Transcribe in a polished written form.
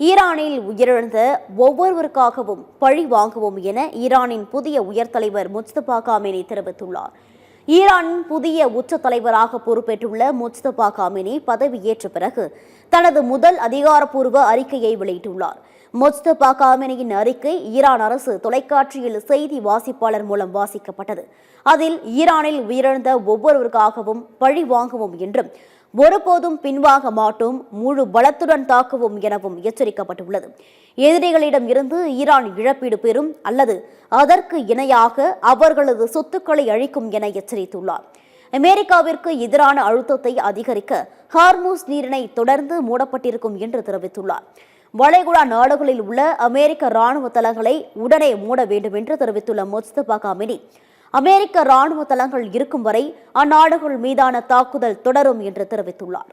ஈரானில் உயிரிழந்த ஒவ்வொருவருக்காகவும் பழி வாங்குவோம் என ஈரானின் புதிய உயர்தலைவர் முஜ்தபா காமினி தெரிவித்துள்ளார். ஈரானின் புதிய உச்ச தலைவராக பொறுப்பேற்றுள்ள முஜ்தபா காமினி பதவியேற்ற பிறகு தனது முதல் அதிகாரப்பூர்வ அறிக்கையை வெளியிட்டுள்ளார். முஜ்தபா காமினியின் அறிக்கை ஈரான் அரசு தொலைக்காட்சியில் செய்தி வாசிப்பாளர் மூலம் வாசிக்கப்பட்டது. அதில் ஈரானில் உயிரிழந்த ஒவ்வொருவருக்காகவும் பழி வாங்குவோம் என்றும் ஒருபோதும் பின்வாங்க மாட்டோம், முழு பலத்துடன் தாக்குவோம் எனவும் எச்சரிக்கப்பட்டுள்ளது. எதிரிகளிடம் இருந்து ஈரான் இழப்பீடு பெறும் அல்லது அதற்கு இணையாக அவர்களது சொத்துக்களை அழிக்கும் என எச்சரித்துள்ளார். அமெரிக்காவிற்கு எதிரான அழுத்தத்தை அதிகரிக்க ஹார்மூஸ் நீரிணை தொடர்ந்து மூடப்பட்டிருக்கும் என்று தெரிவித்துள்ளார். வளைகுடா நாடுகளில் உள்ள அமெரிக்க ராணுவ தளங்களை உடனே மூட வேண்டும் என்று தெரிவித்துள்ள முஜ்தபா காமினி, அமெரிக்க ராணுவ தளங்கள் இருக்கும் வரை அந்நாடுகள் மீதான தாக்குதல் தொடரும் என்று தெரிவித்துள்ளார்.